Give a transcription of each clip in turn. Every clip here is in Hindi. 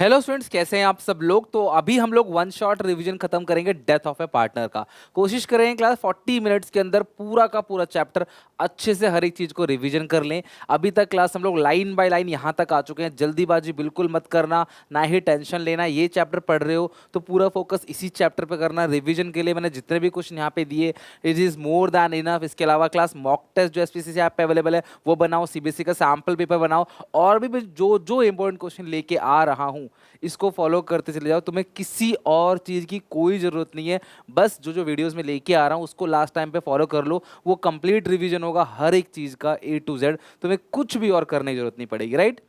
हेलो स्टूडेंट्स, कैसे हैं आप सब लोग। तो अभी हम लोग वन शॉट रिवीजन खत्म करेंगे डेथ ऑफ ए पार्टनर का। कोशिश करेंगे क्लास 40 मिनट्स के अंदर पूरा का पूरा चैप्टर अच्छे से हर एक चीज को रिवीजन कर लें। अभी तक क्लास हम लोग लाइन बाय लाइन यहाँ तक आ चुके हैं। जल्दीबाजी बिल्कुल मत करना, ना ही टेंशन लेना। ये चैप्टर पढ़ रहे हो तो पूरा फोकस इसी चैप्टर पे करना। रिवीजन के लिए मैंने जितने भी क्वेश्चन यहाँ पे दिए, it is more than enough. इसके अलावा क्लास मॉक टेस्ट जो एसपीसीसी ऐप पे अवेलेबल है वो बनाओ, सीबीएसई का सैम्पल पेपर बनाओ, और भी मैं जो जो इंपॉर्टेंट क्वेश्चन लेके आ रहा हूँ इसको फॉलो करते चले जाओ। तुम्हें किसी और चीज़ की कोई ज़रूरत नहीं है। बस जो जो वीडियोस में लेके आ रहा हूँ उसको लास्ट टाइम पे फॉलो कर लो। वो कंप्लीट रिवीजन होगा हर एक चीज़ का A to Z। तुम्हें कुछ भी और करने की जरूरत नहीं पड़ेगी, राइट।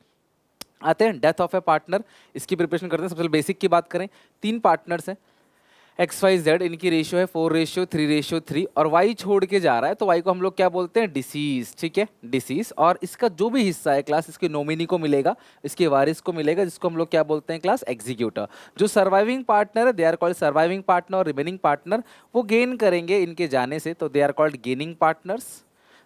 आते हैं डेथ ऑफ ए पार्टनर, इसकी प्रिपरेशन करते हैं। सबसे बेसिक की बात करें, तीन पार्टनर्स हैं एक्स वाई जेड, इनकी रेशियो है 4:3:3 और वाई छोड़ के जा रहा है तो वाई को हम लोग क्या बोलते हैं, डिसीज। ठीक है, डिसीज। और इसका जो भी हिस्सा है क्लास, इसके नॉमिनी को मिलेगा, इसके वारिस को मिलेगा, जिसको हम लोग क्या बोलते हैं क्लास, एग्जीक्यूटर। जो सर्वाइविंग पार्टनर है they are called surviving partner, और रिमेनिंग पार्टनर वो गेन करेंगे इनके जाने से, तो they are called gaining partners.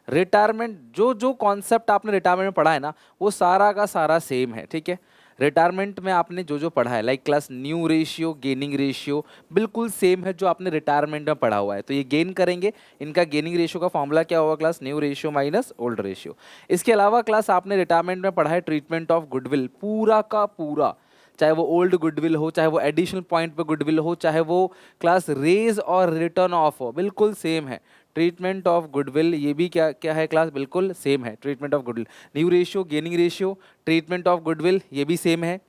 Retirement, जो जो कॉन्सेप्ट आपने रिटायरमेंट में पढ़ा है ना, वो सारा का सारा सेम है। ठीक है, रिटायरमेंट में आपने जो जो पढ़ा है like class new ratio, gaining ratio, बिल्कुल सेम है जो आपने रिटायरमेंट में पढ़ा हुआ है। तो ये गेन करेंगे। इनका गेनिंग रेशियो का फॉर्मूला क्या होगा class, new ratio minus old ratio. इसके अलावा क्लास आपने रिटायरमेंट में पढ़ा है ट्रीटमेंट ऑफ गुडविल, पूरा का पूरा, चाहे वो ओल्ड गुडविल हो, चाहे वो एडिशनल पॉइंट पे गुडविल हो, चाहे वो क्लास रेज और रिटर्न ऑफ हो, बिल्कुल सेम है। ट्रीटमेंट ऑफ गुडविल ये भी क्या क्या है क्लास, बिल्कुल सेम है। Treatment of goodwill, new ratio, gaining ratio, treatment of goodwill ये भी सेम है।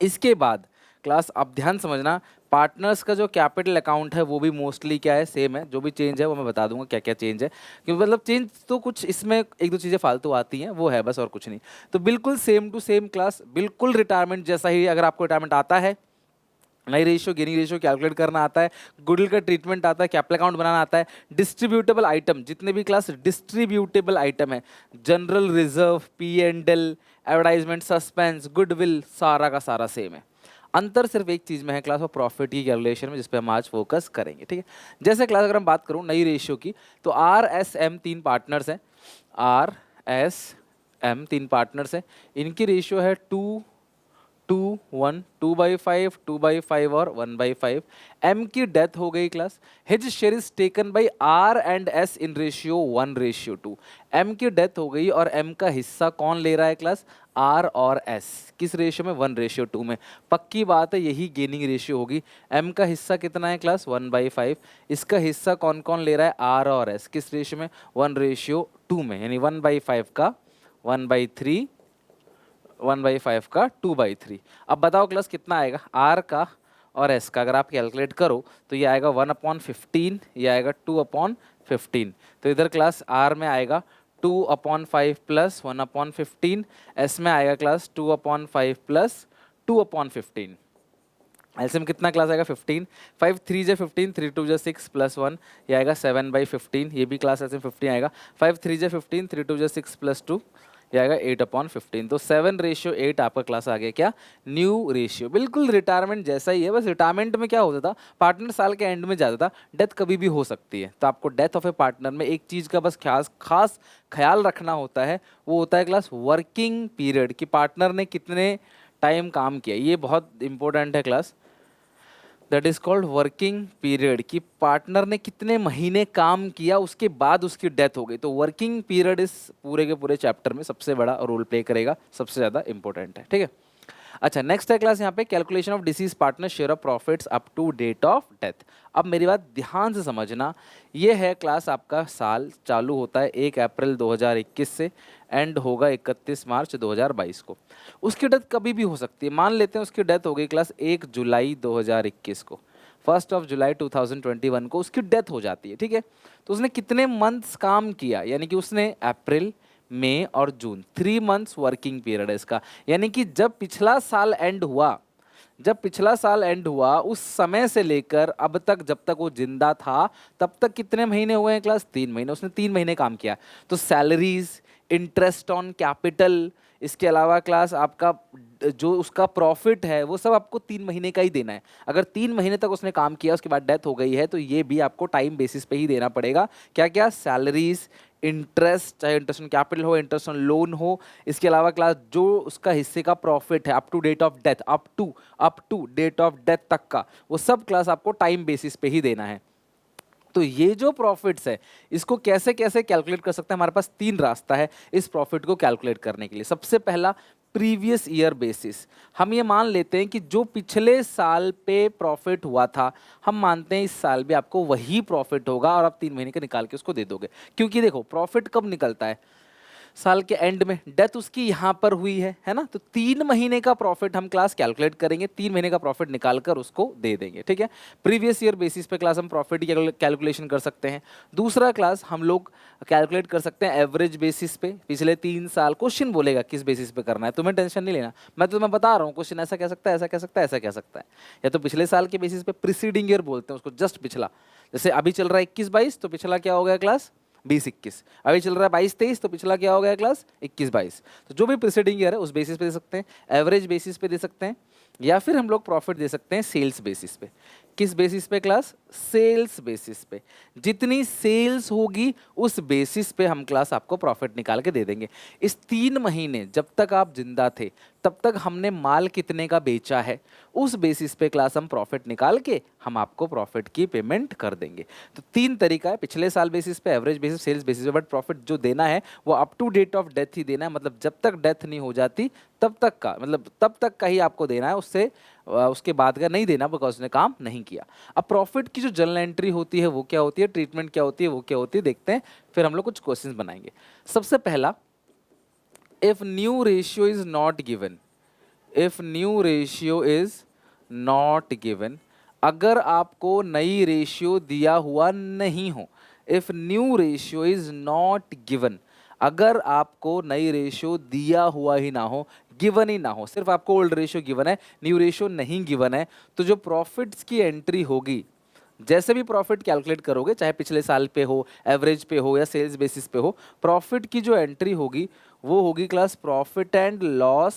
इसके बाद क्लास अब ध्यान समझना, पार्टनर्स का जो कैपिटल अकाउंट है वो भी मोस्टली क्या है, सेम है। जो भी चेंज है वो मैं बता दूंगा क्या क्या चेंज है, क्योंकि मतलब चेंज तो कुछ इसमें एक दो चीज़ें फालतू आती हैं, वो है बस, और कुछ नहीं। तो बिल्कुल सेम टू सेम क्लास, बिल्कुल रिटायरमेंट जैसा ही। अगर आपको रिटायरमेंट आता है, नई रेशियो, गेनिंग रेशियो कैलकुलेट करना आता है, गुडविल का ट्रीटमेंट आता है, कैपिटल अकाउंट बनाना आता है, डिस्ट्रीब्यूटेबल आइटम, जितने भी क्लास डिस्ट्रीब्यूटेबल आइटम है, general reserve, P&L, advertisement, suspense, goodwill, सारा का सारा सेम है। अंतर सिर्फ एक चीज में है क्लास, वो प्रॉफिट की कैलकुलेशन में, जिस पे हम आज फोकस करेंगे। ठीक है, जैसे क्लास अगर हम बात करूं नई रेशियो की, तो RSM तीन पार्टनर्स हैं। RSM तीन पार्टनर्स हैं, इनकी रेशियो है 2:1, 2/5, 2/5 और 1/5। एम की डेथ हो गई class, his share is taken by R and S in ratio 1:2। M की डेथ हो गई और एम का हिस्सा कौन ले रहा है क्लास, आर और एस, किस रेशियो में, 1:2 में। पक्की बात है यही गेनिंग रेशियो होगी। एम का हिस्सा कितना है क्लास, 1/5। इसका हिस्सा कौन कौन ले रहा है, आर और एस, किस रेशियो में, 1:2 में, यानी 1/5 का 1/3, 1/5 का 2/3। अब बताओ क्लास कितना आएगा, आर का और एस का अगर आप कैलकुलेट करो तो ये आएगा 1/15, ये आएगा 2/15। तो इधर क्लास आर में आएगा 2/5 प्लस 1/15, एस में आएगा क्लास 2/5 प्लस 2/15। एलसीएम कितना क्लास आएगा, 15। 5 3 जे 15, 3 2 जे 6 प्लस 1, ये आएगा 7/15। ये भी क्लास एलसीएम 15 आएगा। 5 3 जे 15, 3 2 जे 6 प्लस 2, ये आएगा 8/15। तो 7:8 आपका क्लास आ गया क्या, न्यू रेशियो। बिल्कुल रिटायरमेंट जैसा ही है, बस रिटायरमेंट में क्या होता था, पार्टनर साल के एंड में जाता था, डेथ कभी भी हो सकती है। तो आपको डेथ ऑफ ए पार्टनर में एक चीज़ का बस खास ख्याल रखना होता है, वो होता है क्लास वर्किंग पीरियड, कि पार्टनर ने कितने टाइम काम किया। ये बहुत इंपॉर्टेंट है class, that is called working period, कि पार्टनर ने कितने महीने काम किया उसके बाद उसकी डेथ हो गई। तो वर्किंग पीरियड इस पूरे के पूरे चैप्टर में सबसे बड़ा रोल प्ले करेगा, सबसे ज़्यादा इंपॉर्टेंट है। ठीक है, अच्छा नेक्स्ट है क्लास यहाँ पे calculation of deceased partner share of profits up to date of death. अब मेरी बात ध्यान से समझना, ये है क्लास आपका साल चालू होता है 1 अप्रैल 2021 से, एंड होगा 31 मार्च 2022 को। उसकी डेथ कभी भी हो सकती है। मान लेते हैं उसकी डेथ हो गई क्लास 1 जुलाई 2021 को, 1 जुलाई 2021 को उसकी डेथ हो जाती है। ठीक है, तो उसने कितने मंथ्स काम किया, यानी कि उसने अप्रैल, मई और जून, 3 मंथ्स वर्किंग पीरियड है इसका। यानी कि जब पिछला साल एंड हुआ, जब पिछला साल एंड हुआ उस समय से लेकर अब तक, जब तक वो जिंदा था तब तक कितने महीने हुए हैं क्लास, 3 महीने। उसने 3 महीने काम किया। तो सैलरीज, इंटरेस्ट ऑन कैपिटल, इसके अलावा क्लास आपका जो उसका प्रॉफिट है वो सब आपको 3 महीने का ही देना है। अगर 3 महीने तक उसने काम किया उसके बाद डेथ हो गई है तो ये भी आपको टाइम बेसिस पे ही देना पड़ेगा। क्या क्या, सैलरीज, इंटरेस्ट, चाहे इंटरेस्ट ऑन कैपिटल हो, इंटरेस्ट ऑन लोन हो, इसके अलावा क्लास जो उसका हिस्से का प्रॉफिट है up to date of death, up to date of death तक का, वो सब क्लास आपको टाइम बेसिस पे ही देना है। तो ये जो प्रॉफिट्स है इसको कैसे कैसे कैलकुलेट कर सकते हैं, हमारे पास तीन रास्ता है इस प्रॉफिट को कैलकुलेट करने के लिए। सबसे पहला, प्रीवियस ईयर बेसिस। हम ये मान लेते हैं कि जो पिछले साल पे प्रॉफिट हुआ था, हम मानते हैं इस साल भी आपको वही प्रॉफिट होगा और आप 3 महीने का निकाल के उसको दे दोगे। क्योंकि देखो प्रॉफिट कब निकलता है, साल के एंड में, डेथ उसकी यहाँ पर हुई है ना, तो 3 महीने का प्रॉफिट हम क्लास कैलकुलेट करेंगे, 3 महीने का प्रॉफिट निकालकर उसको दे देंगे, ठीक है। प्रीवियस ईयर बेसिस पे क्लास हम प्रॉफिट की कैलकुलेशन कर सकते हैं। दूसरा क्लास हम लोग कैलकुलेट कर सकते हैं एवरेज बेसिस पे, पिछले 3 साल। क्वेश्चन बोलेगा किस बेसिस पे करना है, तुम्हें टेंशन नहीं लेना, मैं तुम्हें बता रहा हूँ क्वेश्चन ऐसा कह सकता है, ऐसा कह सकता है, ऐसा कह सकता है। या तो पिछले साल के बेसिस पे, प्रीसीडिंग ईयर बोलते हैं उसको, जस्ट पिछला। जैसे अभी चल रहा है 21-22, तो पिछला क्या हो गया क्लास 20-21। अभी चल रहा है 22-23, तो पिछला क्या हो गया क्लास 21-22। तो जो भी प्रीसीडिंग ईयर है उस बेसिस पे दे सकते हैं, एवरेज बेसिस पे दे सकते हैं, या फिर हम लोग प्रॉफिट दे सकते हैं सेल्स बेसिस पे। किस बेसिस पे क्लास, सेल्स बेसिस पे। जितनी सेल्स होगी उस बेसिस पे हम क्लास आपको प्रॉफिट निकाल के दे देंगे। इस 3 महीने जब तक आप जिंदा थे तब तक हमने माल कितने का बेचा है, उस बेसिस पे क्लास हम प्रॉफिट निकाल के हम आपको प्रॉफिट की पेमेंट कर देंगे। तो 3 तरीका है, पिछले साल बेसिस पे, एवरेज बेसिस, सेल्स बेसिस पे। बट प्रॉफिट जो देना है वो up to date of death ही देना है, मतलब जब तक डेथ नहीं हो जाती तब तक का, मतलब तब तक का ही आपको देना है, उससे उसके बाद का नहीं देना, बिकॉज उसने काम नहीं किया। अब प्रॉफिट की जो जर्नल एंट्री होती है वो क्या होती है, ट्रीटमेंट क्या होती है, वो क्या होती है, देखते हैं। फिर हम लोग कुछ क्वेश्चंस बनाएंगे। सबसे पहला, if new ratio is not given, if new ratio is not given, अगर आपको नई रेशियो दिया हुआ नहीं हो, if new ratio is not given, अगर आपको नई रेशियो दिया हुआ ही ना हो, गिवन ही ना हो, सिर्फ आपको ओल्ड रेशियो गिवन है, न्यू रेशियो नहीं गिवन है, तो जो प्रॉफिट्स की एंट्री होगी, जैसे भी प्रॉफिट कैलकुलेट करोगे, चाहे पिछले साल पे हो, एवरेज पे हो या सेल्स बेसिस पे हो, प्रॉफिट की जो एंट्री होगी वो होगी class profit and loss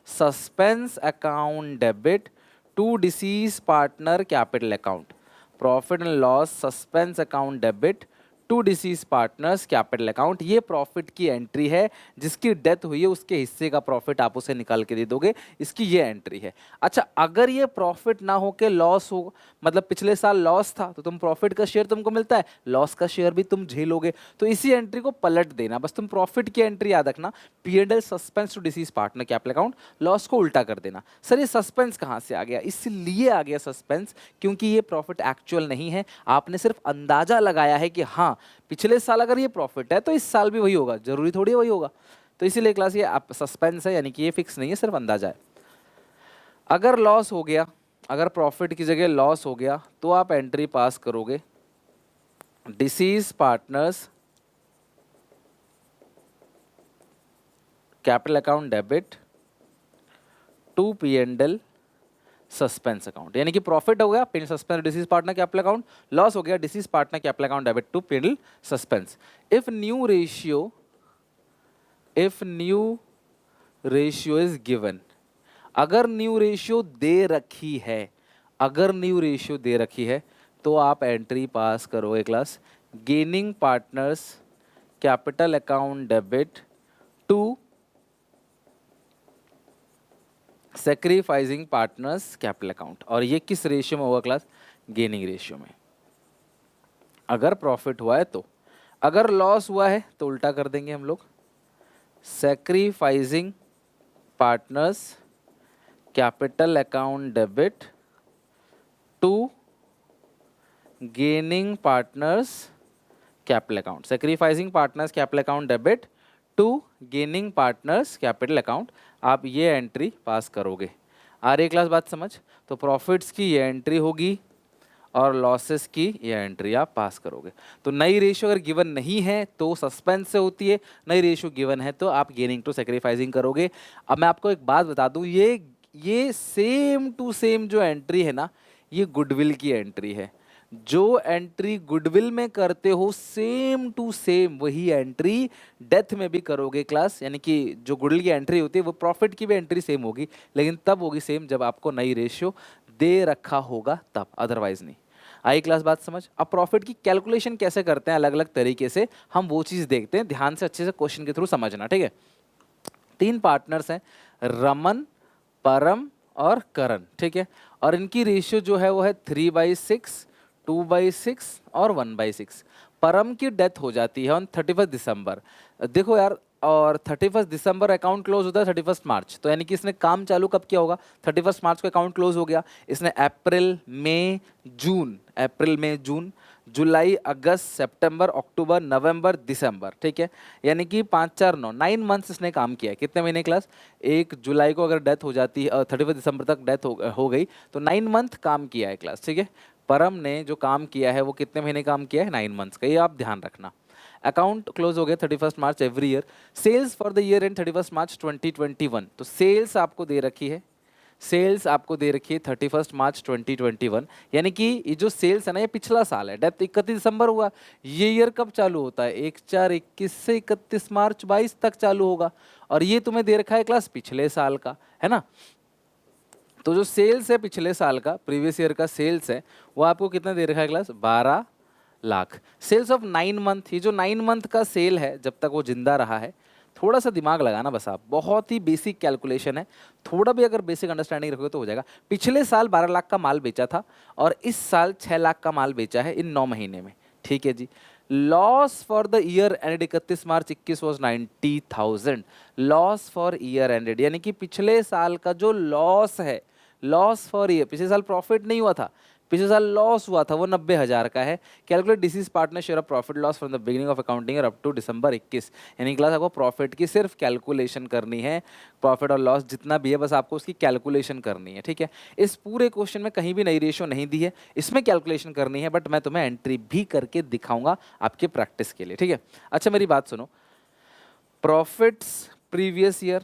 suspense account debit to deceased partner capital account. Profit and loss suspense account debit to deceased partners capital account, ये प्रॉफिट की एंट्री है। जिसकी डेथ हुई है उसके हिस्से का प्रॉफिट आप उसे निकाल के दे दोगे, इसकी ये एंट्री है। अच्छा, अगर ये प्रॉफिट ना हो के लॉस हो, मतलब पिछले साल लॉस था तो तुम प्रॉफिट का शेयर तुमको मिलता है, लॉस का शेयर भी तुम झेलोगे, तो इसी एंट्री को पलट देना। बस तुम प्रॉफिट की एंट्री याद रखना, P&L suspense to deceased partner capital account, loss को उल्टा कर देना। सर ये सस्पेंस कहाँ से आ गया, इसलिए आ गया सस्पेंस क्योंकि ये प्रॉफिट एक्चुअल नहीं है, आपने सिर्फ अंदाजा लगाया है कि हाँ पिछले साल अगर ये प्रॉफिट है तो इस साल भी वही होगा, जरूरी थोड़ी वही होगा। तो इसीलिए क्लास ये सस्पेंस है, यानी कि ये फिक्स नहीं है, सिर्फ अंदाजा है। अगर लॉस हो गया, अगर प्रॉफिट की जगह लॉस हो गया, तो आप एंट्री पास करोगे deceased partners capital account debit to P&L suspense account, यानी कि प्रॉफिट हो गया P&L suspense deceased partner capital account, loss हो गया deceased partner capital account debit to P&L suspense. If new ratio is given, अगर न्यू रेशियो दे रखी है, अगर न्यू रेशियो दे रखी है, तो आप एंट्री पास करोगे class gaining partners capital account debit to sacrificing partners capital account. और ये किस रेशियो में होगा क्लास, गेनिंग रेशियो में। अगर प्रॉफिट हुआ है तो, अगर लॉस हुआ है तो उल्टा कर देंगे हम लोग, sacrificing partners capital account debit to gaining partners capital account, sacrificing partners capital account debit to gaining partners capital account. आप ये एंट्री पास करोगे। आ रही क्लास बात समझ? तो प्रॉफिट्स की ये एंट्री होगी और लॉसेस की ये एंट्री आप पास करोगे। तो नई रेशियो अगर गिवन नहीं है तो सस्पेंस से होती है, नई रेशियो गिवन है तो आप गेनिंग टू सेक्रीफाइसिंग करोगे। अब मैं आपको एक बात बता दूं, ये सेम टू सेम जो एंट्री है ना, ये गुडविल की एंट्री है। जो एंट्री गुडविल में करते हो सेम टू सेम वही एंट्री डेथ में भी करोगे क्लास, यानी कि जो गुडविल की एंट्री होती है वो प्रॉफिट की भी एंट्री सेम होगी, लेकिन तब होगी सेम जब आपको नई रेशियो दे रखा होगा तब, अदरवाइज नहीं। आई क्लास बात समझ? अब प्रॉफिट की कैलकुलेशन कैसे करते हैं अलग अलग तरीके से, हम वो चीज़ देखते हैं, ध्यान से अच्छे से क्वेश्चन के थ्रू समझना, ठीक है। 3 पार्टनर्स हैं, रमन, परम और करण, ठीक है। और इनकी रेशियो जो है वो है 3/6, 2/6 और 1/6। परम की डेथ हो जाती है ऑन 31 दिसंबर। देखो यार, और 31 दिसंबर अकाउंट क्लोज होता है 31 मार्च, तो यानी कि इसने काम चालू कब किया होगा? 31 मार्च को अकाउंट क्लोज हो गया। इसने अप्रैल मई जून, अप्रैल मई जून, जुलाई अगस्त सितंबर अक्टूबर नवंबर दिसंबर, ठीक है। यानी कि 5 4 9 9 मंथ्स इसने काम किया है। कितने महीने क्लास? 1 जुलाई को अगर डेथ हो जाती है, 31 दिसंबर तक डेथ हो गई, तो 9 मंथ काम किया है क्लास, ठीक है। परम ने जो काम किया है वो कितने महीने काम किया है? 9 मंथ्स का, ये आप ध्यान रखना। अकाउंट क्लोज हो गया 31 March every year. Sales for the year end 31 March 2021, तो सेल्स आपको दे रखी है, सेल्स आपको दे रखी है 31 मार्च 2021, यानी कि ये जो सेल्स है ना, ये पिछला साल है। डेथ 31 दिसंबर हुआ, ये ईयर कब चालू होता है? 1/4/21 से 31 मार्च 22 तक चालू होगा, और ये तुम्हें दे रखा है क्लास पिछले साल का, है ना। तो जो सेल्स है पिछले साल का, प्रीवियस ईयर का सेल्स है, वो आपको कितना दे रखा है class? 12 lakh. Sales of 9 month, ये जो 9 मंथ का सेल है जब तक वो जिंदा रहा है, थोड़ा सा दिमाग लगाना बस आप, बहुत ही बेसिक कैलकुलेशन है, थोड़ा भी अगर बेसिक अंडरस्टैंडिंग रखोगे तो हो जाएगा। पिछले साल 12 लाख का माल बेचा था, और इस साल 6 लाख का माल बेचा है इन 9 महीने में, ठीक है जी। Loss for the year ended 31 March 21 was 90,000। Loss for year ended, यानी कि पिछले साल का जो लॉस है, लॉस फॉर ईयर, पिछले साल प्रॉफिट नहीं हुआ था, पिछले साल लॉस हुआ था, वो 90,000 का है। Calculate deceased partner share of profit loss from the beginning of accounting year up to December 21। यानी क्लास आपको प्रॉफिट की सिर्फ कैलकुलेशन करनी है, प्रॉफिट और लॉस जितना भी है बस आपको उसकी कैलकुलेशन करनी है, ठीक है। इस पूरे क्वेश्चन में कहीं भी नई रेशियो नहीं दी है, इसमें कैलकुलेशन करनी है, बट मैं तुम्हें एंट्री भी करके दिखाऊंगा आपके प्रैक्टिस के लिए, ठीक है। अच्छा मेरी बात सुनो, profits previous year,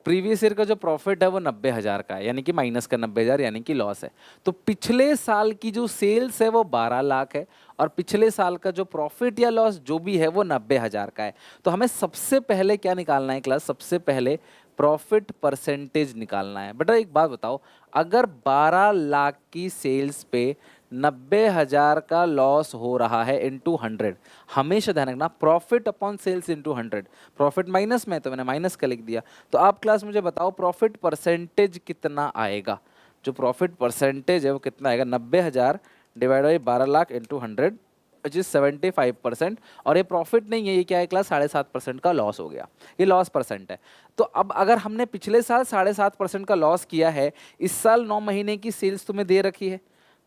previous year का जो प्रॉफिट है वो 90,000 का है, यानी कि माइनस का 90,000, यानी कि लॉस है। तो पिछले साल की जो सेल्स है वो 12 लाख है, और पिछले साल का जो प्रॉफिट या लॉस जो भी है वो 90,000 का है। तो हमें सबसे पहले क्या निकालना है क्लास? सबसे पहले प्रॉफिट परसेंटेज निकालना है। बेटा एक बात बताओ, अगर 12 लाख की सेल्स पे 90,000 का लॉस हो रहा है इंटू 100, हमेशा ध्यान रखना profit upon sales into 100, profit minus में तो मैंने माइनस का लिख दिया। तो आप क्लास मुझे बताओ प्रॉफिट परसेंटेज कितना आएगा? जो प्रॉफिट परसेंटेज है वो कितना आएगा? 90,000 divide by 12 lakh into 100 which is 75%। और ये प्रॉफिट नहीं है, ये क्या है क्लास? 7.5% का लॉस हो गया, ये लॉस परसेंट है। तो अब अगर हमने पिछले साल 7.5% का लॉस किया है, इस साल 9 महीने की सेल्स तुम्हें दे रखी है,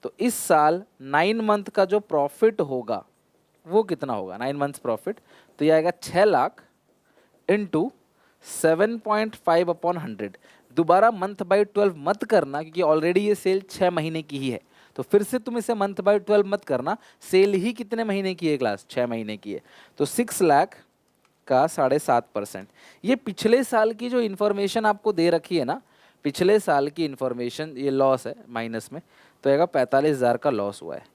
तो इस साल 9 मंथ का जो प्रॉफिट होगा वो कितना होगा? 9 मंथ्स प्रॉफिट, तो ये आएगा 6 लाख इंटू 7.5 अपॉन 100। दोबारा मंथ बाई 12 मत करना, क्योंकि ऑलरेडी ये सेल 6 महीने की ही है, तो फिर से तुम इसे मंथ बाई 12 मत करना, सेल ही कितने महीने की है क्लास? 6 महीने की है। तो 6 लाख का 7.5%, ये पिछले साल की जो इन्फॉर्मेशन आपको दे रखी है ना, पिछले साल की इन्फॉर्मेशन, ये लॉस है माइनस में, तो आएगा 45,000 का लॉस हुआ है।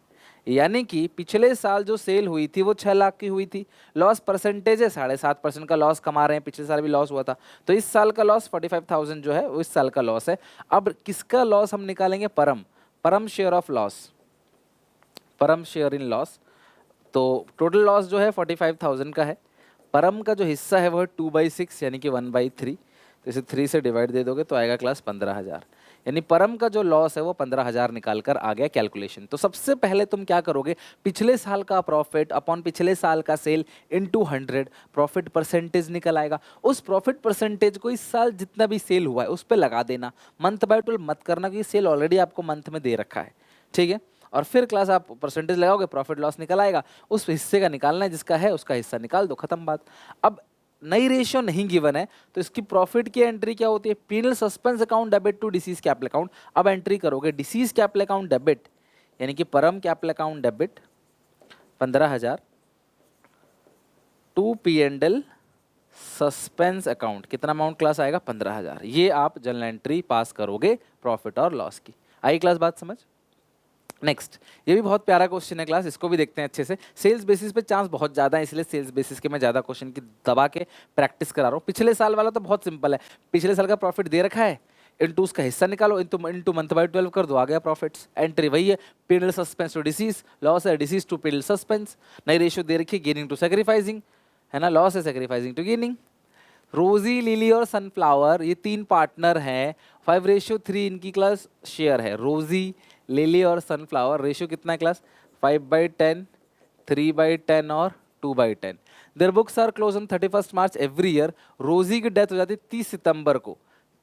यानी कि पिछले साल जो सेल हुई थी वो 6 लाख की हुई थी, लॉस परसेंटेज है 7.5% का लॉस कमा रहे हैं, पिछले साल भी लॉस हुआ था, तो इस साल का लॉस 45,000 जो है वो इस साल का लॉस है। अब किसका लॉस हम निकालेंगे? परम, परम शेयर ऑफ लॉस, परम शेयर इन लॉस। तो टोटल लॉस जो है 45,000 का है, परम का जो हिस्सा है वो है 2/6 यानी कि 1/3, तो इसे 3 से डिवाइड दे दोगे तो आएगा क्लास 15,000। यानी परम का जो लॉस है वो 15,000 निकाल कर आ गया कैलकुलेशन। तो सबसे पहले तुम क्या करोगे? पिछले साल का प्रॉफिट अपॉन पिछले साल का सेल इनटू 100, प्रॉफिट परसेंटेज निकल आएगा। उस प्रॉफिट परसेंटेज को इस साल जितना भी सेल हुआ है उस पर लगा देना, मंथ बाय 12 मत करना, क्योंकि सेल ऑलरेडी आपको मंथ में दे रखा है, ठीक है। और फिर क्लास आप परसेंटेज लगाओगे, प्रॉफिट लॉस निकल आएगा, उस हिस्से का निकालना है, जिसका है उसका हिस्सा निकाल दो, खत्म बात। अब नई रेशियो नहीं गिवन है, तो इसकी प्रॉफिट की एंट्री क्या होती है? P and L suspense account debit to deceased capital account. अब एंट्री करोगे डिसीज कैपिटल अकाउंट डेबिट, यानी कि परम capital account debit 15,000 to P and L suspense account, कितना अमाउंट क्लास आएगा? 15,000। ये आप जनरल एंट्री पास करोगे प्रॉफिट और लॉस की। आई क्लास बात समझ? नेक्स्ट, ये भी बहुत प्यारा क्वेश्चन है क्लास, इसको भी देखते हैं अच्छे से। सेल्स बेसिस पे चांस बहुत ज़्यादा है, इसलिए सेल्स बेसिस के मैं ज़्यादा क्वेश्चन की दबा के प्रैक्टिस करा रहा हूँ। पिछले साल वाला तो बहुत सिंपल है, पिछले साल का प्रॉफिट दे रखा है, इनटू उसका हिस्सा निकालो, इनटू इनटू मंथ बाय 12 कर दो, आ गया प्रॉफिट्स। एंट्री वही है, period suspense to deceased, loss है डिसीज टू पीरियड सस्पेंस। नई रेशियो दे रखी है, गेनिंग टू सेक्रीफाइसिंग, है ना, लॉस है sacrificing to gaining. Rosy, Lily और सनफ्लावर ये 3 पार्टनर हैं, 5:3 इनकी क्लास शेयर है। रोजी, लिली और सनफ्लावर रेशियो कितना है क्लास, 5/10, 3/10 और 2/10। Their books are close on 31 March every year. Rosy की डेथ हो जाती है 30 सितंबर को।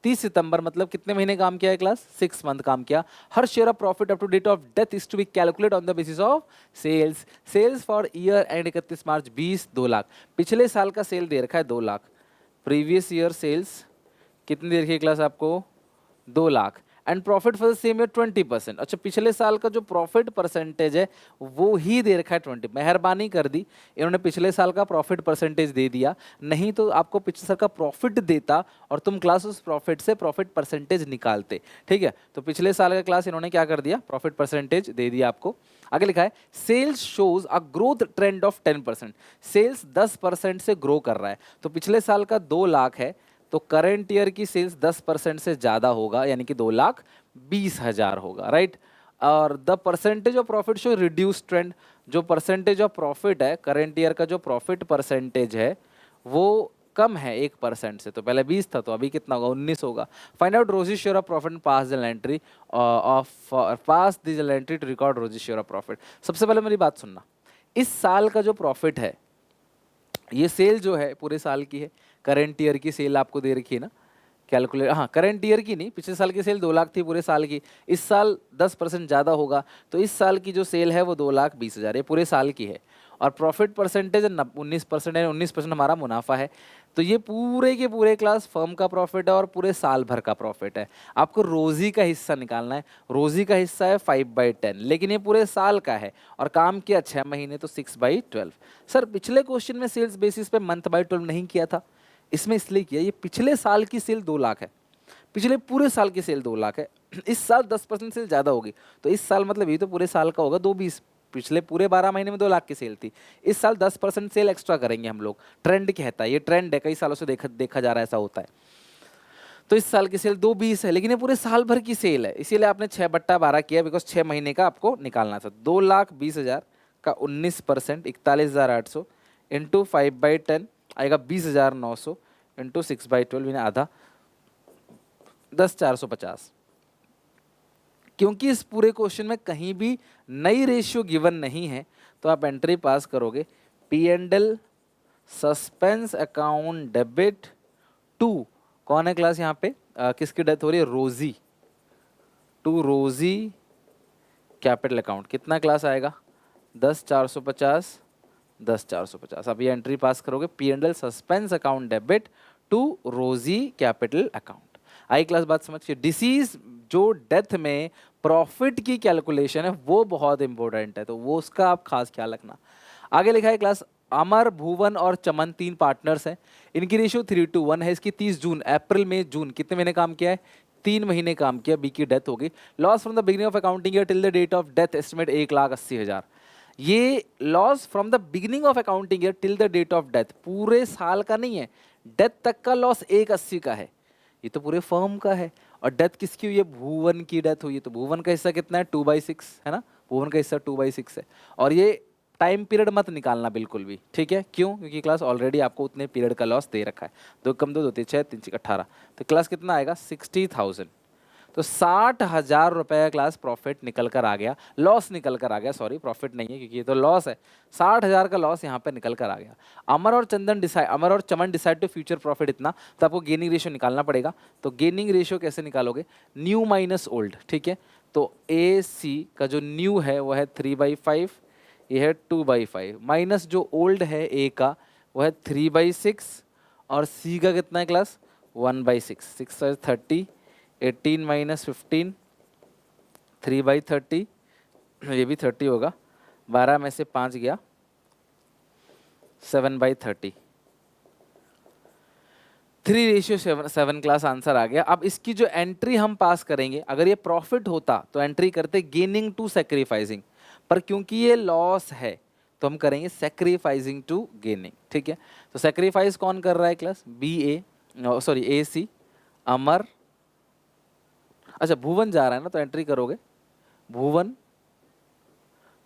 30 सितंबर मतलब कितने महीने काम किया है क्लास, 6 मंथ काम किया। हर share of profit up to date of death is to be calculate on the basis of sales. Sales for year end 31 March 20, 2 lakh. पिछले साल का सेल दे रखा है 2 लाख। प्रीवियस ईयर सेल्स कितनी दे रखी है क्लास आपको, 2 lakh. And profit for the same year 20%। अच्छा, पिछले साल का जो प्रॉफिट परसेंटेज है वो ही दे रखा है 20। मेहरबानी कर दी, इन्होंने पिछले साल का प्रॉफिट परसेंटेज दे दिया, नहीं तो आपको पिछले साल का प्रॉफिट देता और तुम क्लास उस प्रॉफिट से प्रॉफिट परसेंटेज निकालते। ठीक है, तो पिछले साल का क्लास इन्होंने क्या कर दिया, प्रॉफिट परसेंटेज दे दिया आपको। आगे लिखा है sales shows a growth trend of 10%। Sales 10% से ग्रो कर रहा है। तो पिछले साल का 2 लाख है, तो करंट ईयर की सेल्स 10% से ज़्यादा होगा, यानी कि 2,20,000 होगा, राइट। और the percentage of profit show reduce trend. जो परसेंटेज ऑफ प्रॉफिट है, करंट ईयर का जो प्रॉफिट परसेंटेज है वो कम है 1% से। तो पहले 20 था, तो अभी कितना होगा, 19 होगा। Find out Rosy share of profit pass the entry of pass this entry to record Rosy share of profit. सबसे पहले मेरी बात सुनना, इस साल का जो प्रॉफिट है, ये सेल जो है पूरे साल की है। करंट ईयर की सेल आपको दे रखी है ना, कैलकुलेट, हाँ करंट ईयर की नहीं, पिछले साल की सेल 2 लाख थी पूरे साल की। इस साल 10% ज़्यादा होगा, तो इस साल की जो सेल है वो 2,20,000, ये पूरे साल की है। और प्रॉफिट परसेंटेज 19% है, 19% हमारा मुनाफा है। तो ये पूरे के पूरे क्लास फर्म का प्रॉफिट है और पूरे साल भर का प्रॉफिट है। आपको रोजी का हिस्सा निकालना है। रोजी का हिस्सा है 5/10, लेकिन ये पूरे साल का है और काम किया 6 महीने, तो 6/12। सर पिछले क्वेश्चन में सेल्स बेसिस पे मंथ बाय 12 नहीं किया था, इसमें इसलिए किया, ये पिछले साल की सेल 2 लाख है, पिछले पूरे साल की सेल 2 लाख है। इस साल 10% सेल ज़्यादा होगी, तो इस साल मतलब ये तो पूरे साल का होगा 2,20। पिछले पूरे 12 महीने में 2 लाख की सेल थी, इस साल 10% सेल एक्स्ट्रा करेंगे हम लोग। ट्रेंड कहता है, ये ट्रेंड है, कई सालों से देखा जा रहा है, ऐसा होता है। तो इस साल की सेल 2,20 है, लेकिन ये पूरे साल भर की सेल है, इसीलिए आपने 6/12 किया, बिकॉज 6 महीने का आपको निकालना था। 2,20,000 का 19%, 41,800 इंटू 5/10 आएगा 20,900 इंटू 6/12 यानी आधा, 10,450। क्योंकि इस पूरे क्वेश्चन में कहीं भी नई रेशियो गिवन नहीं है, तो आप एंट्री पास करोगे P&L suspense account debit to, कौन है क्लास यहाँ पे, किसकी डेथ हो रही है, रोजी, टू रोजी कैपिटल अकाउंट। कितना क्लास आएगा, 10,450, 10,450। अब ये एंट्री पास करोगे P&L suspense account debit to Rosy capital account. आई क्लास बात समझिए। डिसीज जो डेथ में प्रॉफिट की कैलकुलेशन है वो बहुत इंपॉर्टेंट है, तो वो उसका आप खास ख्याल रखना। आगे लिखा है क्लास अमर, भुवन और चमन 3 पार्टनर्स हैं, इनकी रेशियो 3:1 है। इसकी 30 जून, अप्रैल मई जून कितने महीने काम किया है, 3 महीने काम किया। बी की डेथ हो गई। Loss from the beginning of accounting year till the date of death estimate 1,80,000। ये loss from the beginning of accounting year till the date of death पूरे साल का नहीं है, डेथ तक का लॉस 1,80 का है, ये तो पूरे फर्म का है। और डेथ किसकी हुई है, भुवन की डेथ हुई है, तो भुवन का हिस्सा कितना है, 2/6 है ना, भुवन का हिस्सा 2/6 है। और ये टाइम पीरियड मत निकालना बिल्कुल भी, ठीक है, क्यों, क्योंकि क्लास ऑलरेडी आपको उतने पीरियड का लॉस दे रखा है। 2 कम 2 2 6 3 18, तो क्लास कितना आएगा 60,000। तो 60,000 रुपए का क्लास प्रॉफिट निकल कर आ गया, लॉस निकल कर आ गया, सॉरी प्रॉफिट नहीं है क्योंकि ये तो लॉस है। 60,000 का लॉस यहाँ पे निकल कर आ गया। अमर और चमन डिसाइड टू फ्यूचर प्रॉफिट इतना, तो आपको गेनिंग रेशियो निकालना पड़ेगा। तो गेनिंग रेशियो कैसे निकालोगे, न्यू माइनस ओल्ड, ठीक है। तो ए सी का जो न्यू है वो है 3/5, ये है 2/5, माइनस जो ओल्ड है ए का वो है 3/6, और सी का कितना है क्लास 1/6, 6 30, 18 माइनस 15, 3/30, ये भी 30 होगा, 12 में से 5 गया, 7/30, 3:7 क्लास आंसर आ गया। अब इसकी जो एंट्री हम पास करेंगे, अगर ये प्रॉफिट होता तो एंट्री करते गेनिंग टू सेक्रीफाइसिंग, पर क्योंकि ये लॉस है तो हम करेंगे सेक्रीफाइसिंग टू गेनिंग, ठीक है। तो सेक्रीफाइस कौन कर रहा है class, B A, sorry A C, Amar अच्छा भुवन जा रहा है ना, तो एंट्री करोगे Bhuvan,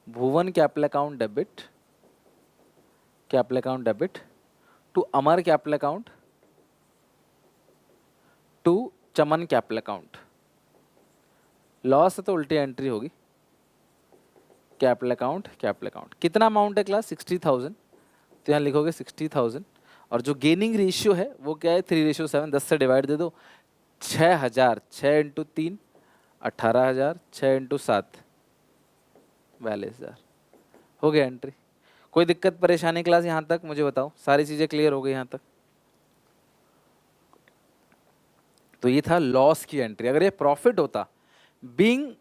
Bhuvan capital account debit, capital account debit to Amar capital account, to Chaman capital account. Loss है तो उल्टी एंट्री होगी, कैपिटल अकाउंट, कैपिटल अकाउंट। कितना अमाउंट है क्लास? 60,000, तो यहाँ लिखोगे 60,000। और जो गेनिंग रेशियो है वो क्या है? 3:7। 10 से डिवाइड दे दो, 6,000, 6 इंटू 3 18,000, 6 इंटू 7 42,000। हो गया एंट्री। कोई दिक्कत परेशानी क्लास यहाँ तक? मुझे बताओ, सारी चीज़ें क्लियर हो गई यहाँ तक? तो ये था लॉस की एंट्री। अगर ये प्रॉफिट होता, being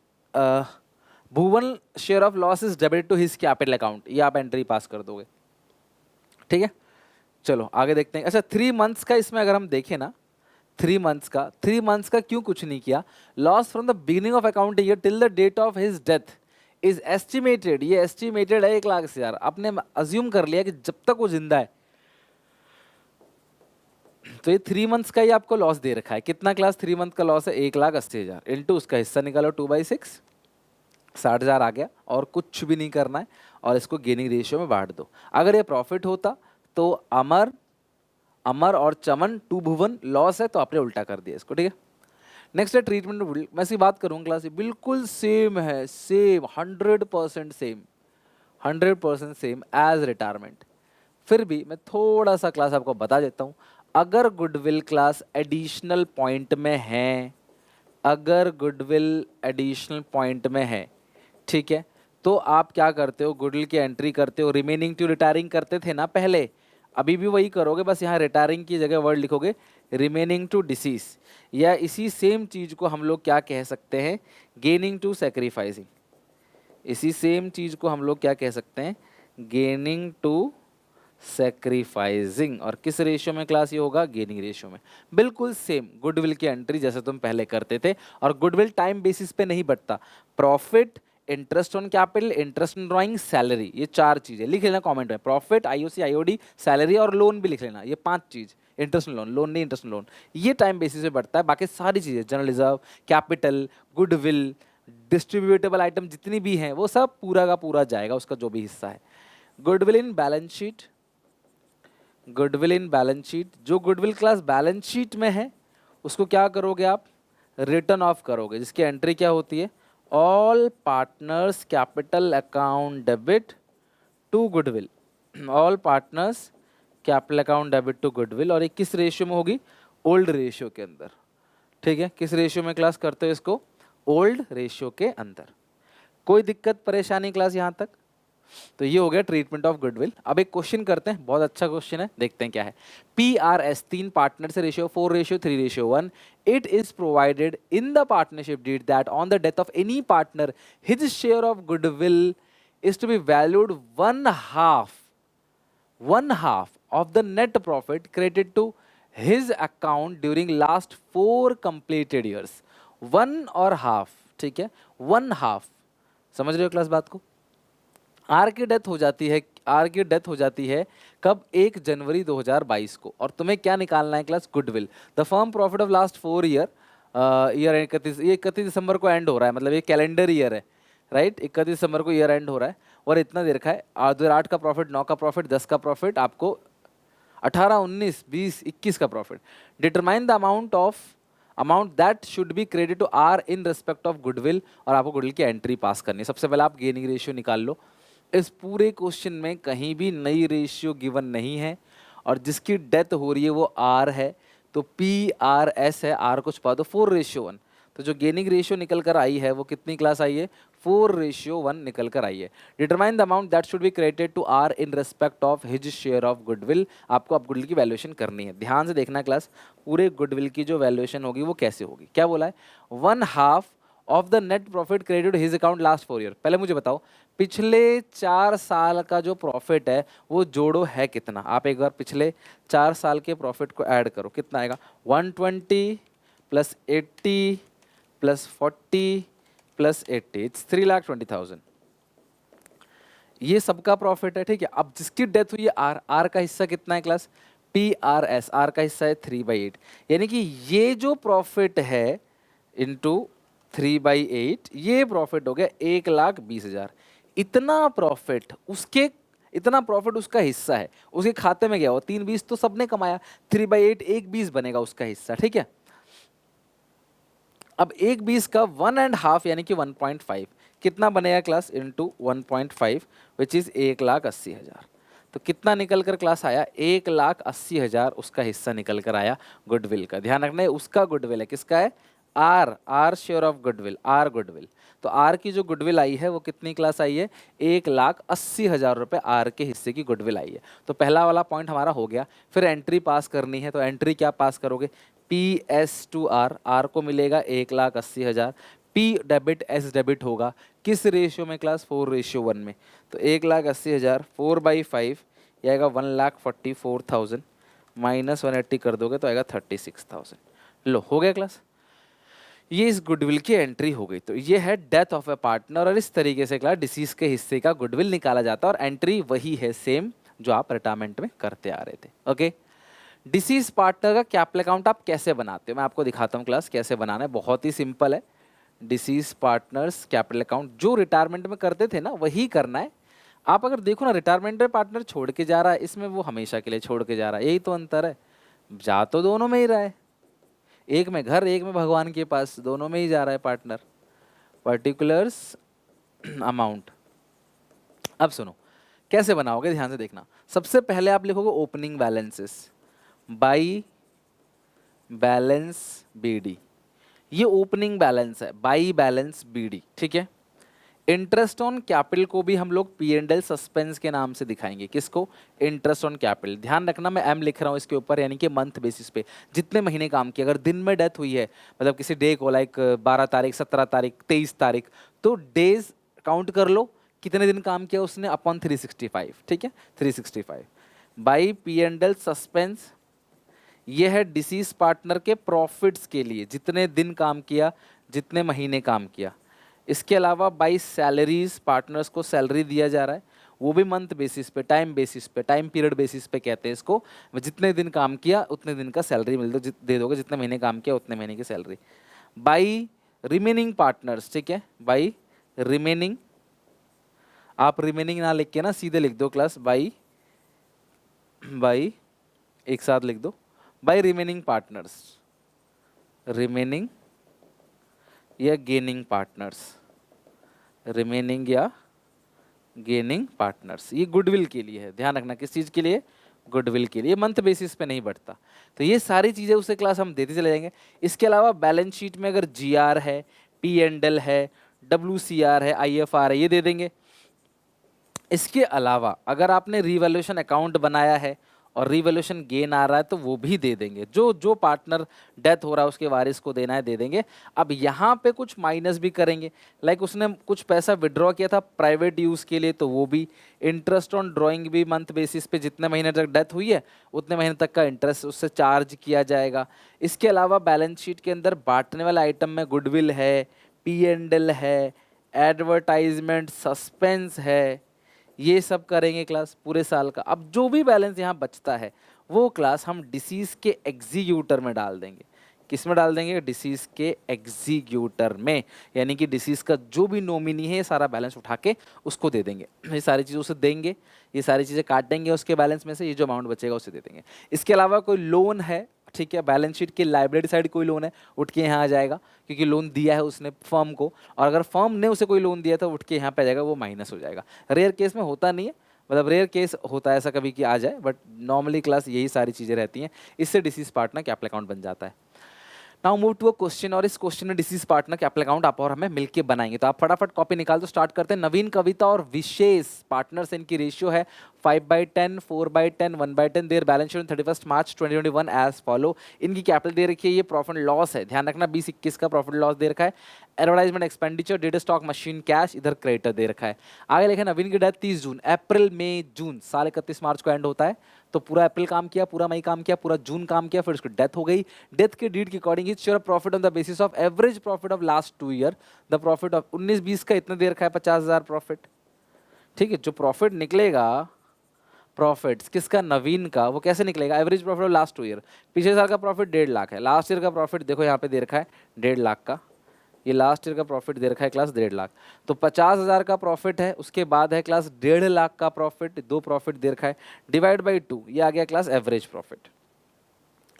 Bhuvan share of loss is debit to his capital account, ये आप एंट्री पास कर दोगे। ठीक है, चलो आगे देखते हैं। अच्छा 3 मंथ्स का इसमें अगर हम देखें ना, 3 मंथ्स का क्यों कुछ नहीं किया? Loss from the beginning of account year till the date of his death is estimated, ये एस्टिमेटेड है 1,00,000। आपने अज्यूम कर लिया कि जब तक वो जिंदा है, तो ये 3 मंथ्स का ही आपको लॉस दे रखा है। कितना क्लास? 3 मंथ का लॉस है 1,80,000 इंटू उसका हिस्सा निकालो 2/6, 60,000 आ गया। और कुछ भी नहीं करना है, और इसको गेनिंग रेशियो में बांट दो। अगर ये प्रॉफिट होता तो अमर और चमन टू भुवन, लॉस है तो आपने उल्टा कर दिया इसको। ठीक है, नेक्स्ट है ट्रीटमेंट। मैं सी बात करूँ क्लास, बिल्कुल सेम है, same 100% same, 100% same as retirement. फिर भी मैं थोड़ा सा क्लास आपको बता देता हूँ। अगर गुडविल क्लास एडिशनल पॉइंट में है, अगर गुडविल एडिशनल पॉइंट में है, ठीक है, तो आप क्या करते हो? गुडविल की एंट्री करते हो। रिमेनिंग टू रिटायरिंग करते थे ना पहले, अभी भी वही करोगे, बस यहाँ रिटायरिंग की जगह वर्ड लिखोगे रिमेनिंग टू डिसीज, या इसी सेम चीज़ को हम लोग क्या कह सकते हैं? Gaining to sacrificing. इसी सेम चीज़ को हम लोग क्या कह सकते हैं? Gaining to sacrificing. और किस रेशियो में क्लास ये होगा? गेनिंग रेशियो में। बिल्कुल सेम गुडविल की एंट्री जैसे तुम पहले करते थे। और गुडविल टाइम बेसिस पे नहीं बढ़ता। Profit, interest on capital, interest on drawing, salary, ये 4 चीजें लिख लेना कमेंट में। प्रॉफिट, आईओसी, आईओडी, सैलरी और लोन भी लिख लेना, ये 5 चीज। इंटरेस्ट लोन, लोन नहीं इंटरेस्ट लोन, ये टाइम बेसिस पे बढ़ता है। बाकी सारी चीजें, general reserve, capital, goodwill, distributable item जितनी भी हैं, वो सब पूरा का पूरा जाएगा, उसका जो भी हिस्सा है। Goodwill in balance sheet, goodwill in balance sheet, जो गुडविल क्लास बैलेंस शीट में है उसको क्या करोगे आप? रिटर्न ऑफ करोगे, जिसकी एंट्री क्या होती है? All partners capital account debit to goodwill, all partners capital account debit to goodwill. और ये किस रेशियो में होगी? ओल्ड रेशियो के अंदर। ठीक है, किस रेशियो में क्लास करते हो इसको? ओल्ड रेशियो के अंदर। कोई दिक्कत परेशानी क्लास यहाँ तक? तो ये हो गया ट्रीटमेंट ऑफ गुडविल। अब एक क्वेश्चन करते हैं, बहुत अच्छा क्वेश्चन है, देखते हैं क्या है। PRS 3 पार्टनर से ratio 4:3:1। It is provided in the partnership deed that on the death of any partner his share of goodwill is to be valued 1/2 of the net profit credited to his account during last 4 completed years। 1/2, ठीक है, 1/2। समझ रहे हो क्लास बात को? आर की डेथ हो जाती है, आर की डेथ हो जाती है कब? 1 जनवरी 2022 को। और तुम्हें क्या निकालना है class? Goodwill. The firm profit of last 4 year, year 31 दिसंबर को एंड हो रहा है, मतलब ये कैलेंडर ईयर है, राइट? 31 दिसंबर को ईयर एंड हो रहा है, और इतना दे रखा है। 2008 का प्रॉफिट, 9 का प्रॉफिट, 10 का प्रॉफिट, आपको 18, 19, 20, 21 का profit. Determine the amount that should be credit to R in respect of goodwill. और आपको गुडविल की एंट्री पास करनी है। सबसे पहले आप गेनिंग रेशियो निकाल लो। इस पूरे क्वेश्चन में कहीं भी नई रेशियो गिवन नहीं है, और जिसकी डेथ हो रही है वो आर है, तो PRS है, आर को छुपा दो, 4:1। तो जो गेनिंग रेशियो निकल कर आई है वो कितनी क्लास आई है? 4:1 निकल कर आई है। Determine the amount that should be credited to R in respect of his share of goodwill. आपको अब गुडविल की वैल्यूएशन करनी है। ध्यान से देखना क्लास, पूरे गुडविल की जो वैल्यूएशन होगी वो कैसे होगी। क्या बोला है? 1/2 of the net profit credit his account last 4 year. पहले मुझे बताओ, पिछले 4 साल का जो प्रॉफिट है वो जोड़ो है कितना? आप एक बार पिछले 4 साल के प्रॉफिट को ऐड करो, कितना आएगा? 120 + 80 + 40 + 80, इट्स 3,20,000। ये सबका प्रॉफिट है, ठीक है। अब जिसकी डेथ हुई है आर का हिस्सा कितना है क्लास? PRS, आर का हिस्सा है 3/8। यानी कि ये जो प्रॉफिट है इनटू 3/8, ये प्रॉफिट हो गया 1,20,000। इतना प्रॉफिट उसका हिस्सा है, उसके खाते में गया हो। 3/20 तो सबने कमाया, 3/8 1/20 बनेगा उसका हिस्सा, ठीक है। अब 1/20 का 1.5 यानी कि 1.5 कितना बनेगा क्लास, इंटू 1.5 विच इज 1,80,000। तो कितना निकल कर क्लास आया, 1,80,000 उसका हिस्सा निकल कर आया गुडविल का। ध्यान रखना है उसका गुडविल है, किसका है, R share of goodwill, R goodwill. तो आर की जो गुडविल आई है वो कितनी क्लास आई है, 1,80,000 रुपये आर के हिस्से की गुडविल आई है। तो पहला वाला पॉइंट हमारा हो गया। फिर एंट्री पास करनी है, तो एंट्री क्या पास करोगे, PS2R, आर को मिलेगा 1,80,000। पी डेबिट एस डेबिट होगा, किस रेशियो में क्लास, 4:1 में। तो 1,80,000 4/5 ये आएगा 1,44,000, -180 कर दोगे तो आएगा 36,000। लो हो गया क्लास, ये इस गुडविल की एंट्री हो गई। तो ये है डेथ ऑफ ए पार्टनर, और इस तरीके से क्लास डिसीज के हिस्से का गुडविल निकाला जाता है, और एंट्री वही है सेम जो आप रिटायरमेंट में करते आ रहे थे। ओके, डिसीज पार्टनर का कैपिटल अकाउंट आप कैसे बनाते हो, मैं आपको दिखाता हूँ क्लास कैसे बनाना है। बहुत ही सिंपल है, डिसीज पार्टनर्स कैपिटल अकाउंट जो रिटायरमेंट में करते थे ना वही करना है। आप अगर देखो ना, रिटायरमेंट में पार्टनर छोड़ के जा रहा है, इसमें वो हमेशा के लिए छोड़ के जा रहा है, यही तो अंतर है। जा तो दोनों में ही रहा है, एक में घर एक में भगवान के पास, दोनों में ही जा रहा है पार्टनर। पर्टिकुलर्स अमाउंट, अब सुनो कैसे बनाओगे, ध्यान से देखना। सबसे पहले आप लिखोगे opening balances by balance BD, ये ओपनिंग बैलेंस है, बाई बैलेंस बीडी, ठीक है। इंटरेस्ट ऑन कैपिटल को भी हम लोग P&L सस्पेंस के नाम से दिखाएंगे, किसको, इंटरेस्ट ऑन कैपिटल। ध्यान रखना मैं एम लिख रहा हूँ इसके ऊपर, यानी कि मंथ बेसिस पे जितने महीने काम किया। अगर दिन में डेथ हुई है, मतलब किसी डे को, लाइक 12 तारीख, 17 तारीख, 23 तारीख, तो डेज काउंट कर लो कितने दिन काम किया उसने अपॉन 365, ठीक है, 365 बाई P&L सस्पेंस। ये है डिसीज पार्टनर के प्रॉफिट्स के लिए, जितने दिन काम किया, जितने महीने काम किया। इसके अलावा बाई सैलरीज, पार्टनर्स को सैलरी दिया जा रहा है, वो भी मंथ बेसिस पे, टाइम बेसिस पे, टाइम पीरियड बेसिस पे कहते हैं इसको। जितने दिन काम किया उतने दिन का सैलरी दे दोगे, जितने महीने काम किया उतने महीने की सैलरी। बाई रिमेनिंग पार्टनर्स, ठीक है, बाई रिमेनिंग, आप रिमेनिंग ना लिख के ना सीधे लिख दो क्लास, बाई बाई एक साथ लिख दो, बाई रिमेनिंग पार्टनर्स, रिमेनिंग या गेनिंग पार्टनर्स, रिमेनिंग या गेनिंग पार्टनर्स। ये गुडविल के लिए है, ध्यान रखना किस चीज़ के लिए, गुडविल के लिए, मंथ बेसिस पे नहीं बढ़ता। तो ये सारी चीज़ें उसे क्लास हम देते चले जाएंगे। इसके अलावा बैलेंस शीट में अगर GR है, P&L है, WCR है, IFR है, ये दे देंगे। इसके अलावा अगर आपने रिवैल्यूएशन अकाउंट बनाया है और रिवैल्यूएशन गेन आ रहा है तो वो भी दे देंगे, जो जो पार्टनर डेथ हो रहा है उसके वारिस को देना है दे देंगे। अब यहाँ पे कुछ माइनस भी करेंगे, लाइक उसने कुछ पैसा विड्रॉ किया था प्राइवेट यूज़ के लिए, तो वो भी। इंटरेस्ट ऑन ड्राइंग भी मंथ बेसिस पे, जितने महीने तक डेथ हुई है उतने महीने तक का इंटरेस्ट उससे चार्ज किया जाएगा। इसके अलावा बैलेंस शीट के अंदर बांटने वाला आइटम में गुडविल है, P&L है, एडवर्टाइजमेंट, सस्पेंस है, ये सब करेंगे क्लास पूरे साल का। अब जो भी बैलेंस यहाँ बचता है वो क्लास हम डिसीज के एग्जीक्यूटर में डाल देंगे। किस में डाल देंगे, डिसीज के एग्जीक्यूटर में, यानी कि डिसीज का जो भी नॉमिनी है ये सारा बैलेंस उठा के उसको दे देंगे। ये सारी चीज़ें उसे देंगे, ये सारी चीज़ें काट देंगे उसके बैलेंस में से, ये जो अमाउंट बचेगा उसे दे देंगे। इसके अलावा कोई लोन है, ठीक है, बैलेंस शीट की लाइबिलिटी साइड कोई लोन है, उठ के यहाँ आ जाएगा, क्योंकि लोन दिया है उसने फर्म को, और अगर फर्म ने उसे कोई लोन दिया था उठ के यहाँ पे आ जाएगा, वो माइनस हो जाएगा। रेयर केस में होता नहीं है, मतलब रेयर केस होता है ऐसा कभी कि आ जाए, बट नॉर्मली क्लास यही सारी चीज़ें रहती हैं। इससे डिसीज पार्टनर कैपिटल अकाउंट बन जाता है। Now move to a question, और इस क्वेश्चन में डिसीज पार्टनर कैपिटल अकाउंट आप और हमें मिलके बनाएंगे। तो आप फटाफट कॉपी निकाल दो, स्टार्ट करते हैं। नवीन, कविता और विशेष पार्टनर्स, इनकी रेशियो है 5/10, 4/10, 1/10। Their balance sheet 31 March 2021 as follow. इनकी कैपिटल दे रखी है, ये प्रॉफिट लॉस है, ध्यान रखना 2021 का प्रॉफिट लॉस दे रखा है। Advertisement expenditure, data stock, machine, cash, इधर क्रेडिटर दे रखा है। आगे लिखा नवीन की डेथ 30 जून, अप्रैल मई जून, साल 31 मार्च को एंड होता है। तो पूरा अप्रैल काम किया, पूरा मई काम किया, पूरा जून काम किया, फिर उसकी डेथ हो गई। डेथ के डीड के according he share profit on the basis of average profit of last 2 year. The profit of 19-20 का इतना दे रखा है 50,000 प्रॉफिट, ठीक है। जो प्रॉफिट निकलेगा, प्रॉफिट्स किसका, नवीन का, वो कैसे निकलेगा, average profit of last 2 year. पिछले साल का प्रॉफिट 1.5 लाख है, लास्ट ईयर का प्रॉफिट देखो यहाँ पे दे रखा है 1.5 लाख का, ये लास्ट ईयर का प्रॉफिट दे रखा है क्लास 1.5 लाख। तो 50,000 का प्रॉफिट है, उसके बाद है क्लास 1.5 लाख का प्रॉफिट, दो प्रॉफिट दे रखा है, डिवाइड बाई 2, ये आ गया क्लास एवरेज प्रॉफिट।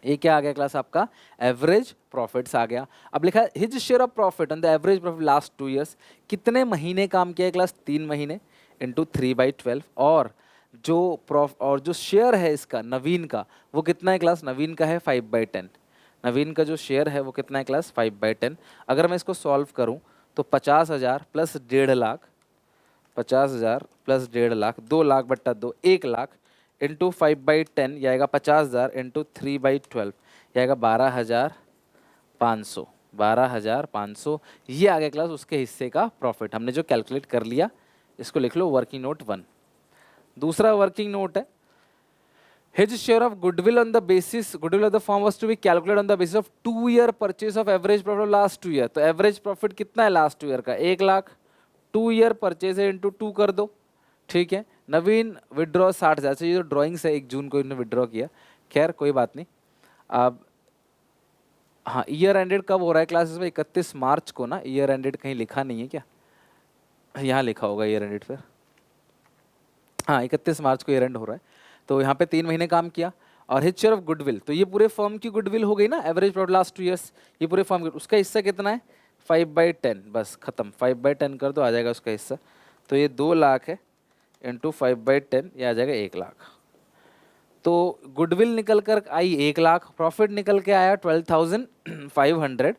ये क्या आ गया क्लास आपका एवरेज प्रॉफिट्स आ गया। अब लिखा है his share of profit on the average profit last 2 years, कितने महीने काम किया है क्लास 3 महीने, इंटू 3/12। और जो शेयर है इसका नवीन का वो कितना है क्लास, नवीन का है 5/10। नवीन का जो शेयर है वो कितना है क्लास 5/10। अगर मैं इसको सॉल्व करूं तो 50,000 plus 1.5 lakh, 50,000 plus 1.5 lakh, 2 लाख/2, 1 lakh into 5/10, यह आएगा 50,000 इंटू 3/12, यह आएगा 12,500। 12,500 ये आ गया क्लास उसके हिस्से का प्रॉफिट, हमने जो कैलकुलेट कर लिया। इसको लिख लो वर्किंग नोट 1। दूसरा वर्किंग नोट है His share of goodwill on the basis goodwill of the firm was to be calculated on the basis of 2 year purchase of average profit of last 2 year। तो एवरेज प्रॉफिट कितना है लास्ट 2 ईयर का, 1 लाख। 2 ईयर परचेज है इंटू 2 कर दो, ठीक है। नवीन विड्रॉ 60,000 से, ये जो ड्राइंग्स है 1 जून को इन्होंने विड्रॉ किया, खैर कोई बात नहीं। अब हाँ, ईयर एंडेड कब हो रहा है क्लासेस में, 31 मार्च को ना। ईयर एंडेड कहीं लिखा नहीं है क्या, यहाँ लिखा होगा ईयर एंडेड फिर, हाँ 31 मार्च को ईयर एंड हो रहा है। तो यहाँ पे 3 महीने काम किया। और हिज शेयर ऑफ गुडविल, तो ये पूरे फर्म की गुडविल हो गई ना, एवरेज प्रॉफिट लास्ट 2 ईयर्स, ये पूरे फर्म की, उसका हिस्सा कितना है 5/10, बस खत्म, 5/10 कर दो, आ जाएगा उसका हिस्सा। तो ये 2 लाख है इंटू 5/10, ये आ जाएगा 1 लाख। तो गुडविल निकल कर आई 1 लाख, प्रॉफिट निकल के आया 12,500।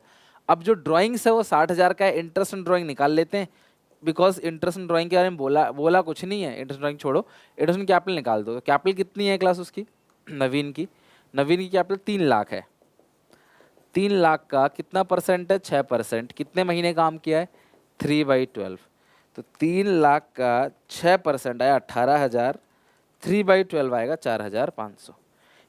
अब जो ड्राइंग्स है वो 60,000 का है, इंटरेस्ट ड्राइंग निकाल लेते हैं, बिकॉज इंटरेस्ट ड्राइंग के बारे में बोला कुछ नहीं है, इंटरेस्ट ड्राइंग छोड़ो, इंटरेस्ट कैपिटल निकाल दो। तो कैपिटल कितनी है क्लास उसकी, नवीन की कैपिटल 3 लाख है। 3 लाख का कितना परसेंट है, 6%। कितने महीने काम किया है, 3/12। तो 3 लाख का 6% आया 18,000, 3/12 आएगा 4,500।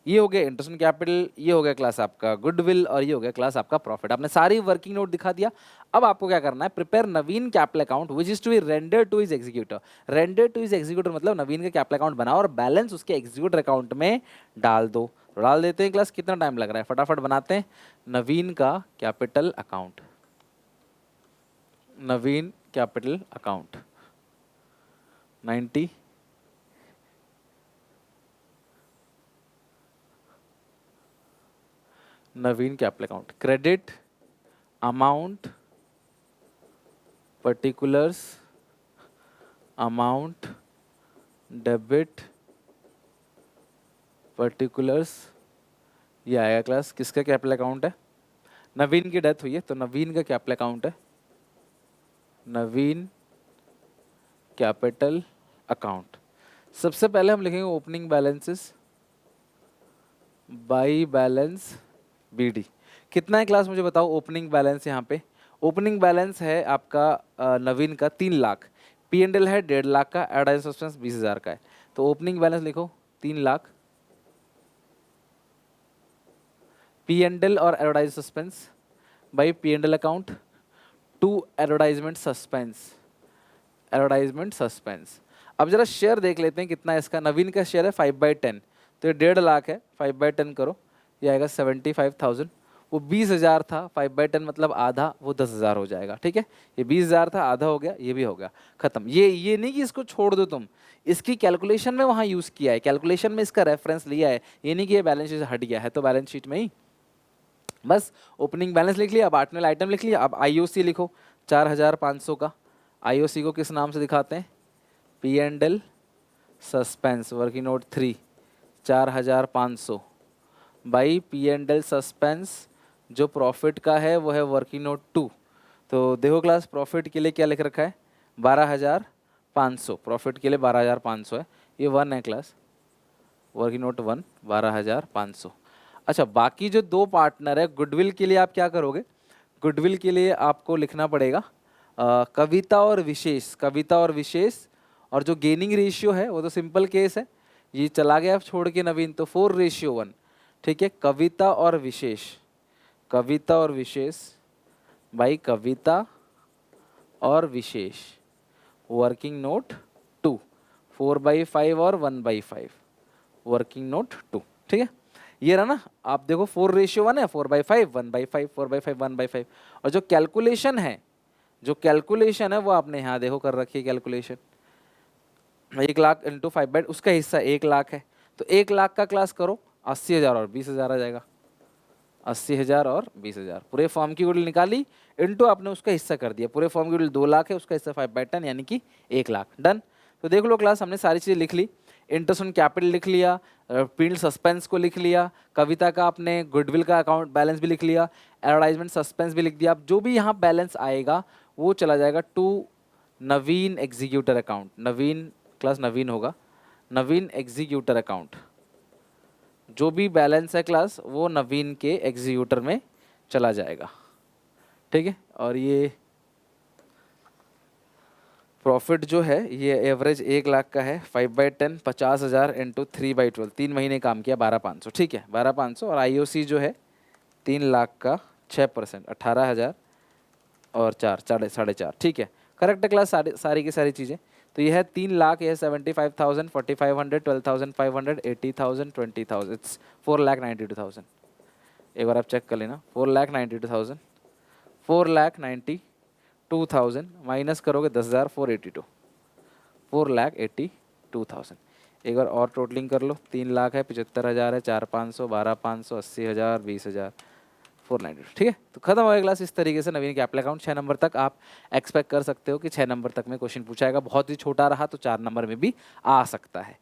ये हो गया इंटरेस्ट कैपिटल, ये हो गया क्लास आपका गुडविल, और ये हो गया क्लास आपका प्रॉफिट। आपने सारी वर्किंग नोट दिखा दिया। अब आपको क्या करना है, prepare Naveen capital account which is to be render to is executor. Render to is executor मतलब नवीन का कैपिटल अकाउंट बनाओ और बैलेंस उसके एग्जीक्यूटर अकाउंट में डाल दो। तो डाल देते हैं क्लास, कितना टाइम लग रहा है, फटाफट बनाते हैं। नवीन का capital account, Naveen capital account 90, Naveen capital account, credit amount, particulars amount, debit particulars, ये आएगा क्लास किसका कैपिटल अकाउंट है, नवीन की डेथ हुई है तो नवीन का कैपिटल अकाउंट है, नवीन कैपिटल अकाउंट। सबसे पहले हम लिखेंगे opening balances by balance BD. कितना है क्लास मुझे बताओ ओपनिंग बैलेंस, यहाँ पे ओपनिंग बैलेंस है आपका नवीन का 3 लाख, पी एंड एल है 1.5 लाख का, एडवर्टाइज सस्पेंस 20,000 का है। तो ओपनिंग बैलेंस लिखो 3 लाख, पी एंड एल और advertise suspense by P and L account to advertisement suspense, advertisement suspense. अब जरा शेयर देख लेते हैं कितना है इसका, नवीन का शेयर है 5/10, तो ये 1.5 लाख है, 5/10 करो, ये आएगा 75,000। वो 20,000 था, 5/10 मतलब आधा, वो 10,000 हो जाएगा, ठीक है। ये 20,000 था, आधा हो गया, ये भी हो गया, खत्म। ये नहीं कि इसको छोड़ दो तुम, इसकी कैलकुलेशन में वहाँ यूज़ किया है, कैलकुलेशन में इसका रेफरेंस लिया है, ये नहीं कि ये बैलेंस शीट से हट गया है तो बैलेंस शीट में ही। बस ओपनिंग बैलेंस लिख लिया, अब आर्टिनल आइटम लिख लिया। अब आईओसी लिखो 4,500 का, आईओसी को किस नाम से दिखाते हैं, P and L suspense, working note 3 4,500 by P and L suspense, जो प्रॉफिट का है वो है वर्किंग नोट 2। तो देखो क्लास प्रॉफिट के लिए क्या लिख रखा है 12,500, प्रॉफिट के लिए 12,500 है, ये 1 है क्लास, वर्किंग नोट 1 12,500। अच्छा बाकी जो दो पार्टनर है, गुडविल के लिए आप क्या करोगे, गुडविल के लिए आपको लिखना पड़ेगा कविता और विशेष, कविता और विशेष। और जो गेनिंग रेशियो है वो तो सिंपल केस है, ये चला गया छोड़ के नवीन, तो 4:1, ठीक है। कविता और विशेष, कविता और विशेष भाई, कविता और विशेष वर्किंग नोट 2, 4/5 और 1/5 वर्किंग नोट 2, ठीक है। ये रहा ना, आप देखो 4:1 है, 4/5, 1/5, 4/5, 1/5। और जो कैलकुलेशन है वो आपने यहाँ देखो कर रखी है कैलकुलेशन, 1 लाख इंटू 5/, उसका हिस्सा 1 लाख है, तो 1 लाख का क्लास करो, 80,000 और 20,000 आ जाएगा, 80,000 और 20,000। पूरे फॉर्म की गुडविल निकाली, इंटू आपने उसका हिस्सा कर दिया, पूरे फॉर्म की गुडविल 2 लाख है, उसका हिस्सा 5/10 यानी कि 1 लाख। डन। तो देख लो क्लास, हमने सारी चीज़ें लिख ली, इंटरेस्ट ऑन कैपिटल लिख लिया, प्रिंट सस्पेंस को लिख लिया, कविता का आपने गुडविल का अकाउंट बैलेंस भी लिख लिया, एडवर्टाइजमेंट सस्पेंस भी लिख दिया। अब जो भी यहाँ बैलेंस आएगा वो चला जाएगा to Naveen executor account, Naveen class Naveen होगा, नवीन एग्जीक्यूटर अकाउंट। जो भी बैलेंस है क्लास वो नवीन के एग्जीक्यूटर में चला जाएगा, ठीक है। और ये प्रॉफिट जो है ये एवरेज 1 लाख का है, 5/10, 50,000 इंटू 3/12, 3 महीने काम किया, 12,500, ठीक है, 12,500। और IOC जो है 3 लाख का 6%, 18,000 और 4, 4.5, ठीक है, करेक्ट है क्लास, सारी की सारी चीज़ें। तो ये है 3 लाख, ये है 75,000, 4,500, 12,500, 80,000, 20,000, इट्स 4,92,000। एक बार आप चेक कर लेना, 4,92,000, 4,92,000 माइनस करोगे 10,000, 482, 4,82,000। एक बार और टोटलिंग कर लो, 3 लाख है, 75,000 है, 4,500, 12,500, 80,000, 20,000, 492, ठीक है। तो खत्म हो गया क्लास। इस तरीके से नवीन कैपिटल अकाउंट 6 नंबर तक आप एक्सपेक्ट कर सकते हो कि 6 नंबर तक में क्वेश्चन पूछा जाएगा। बहुत ही छोटा रहा तो 4 नंबर में भी आ सकता है।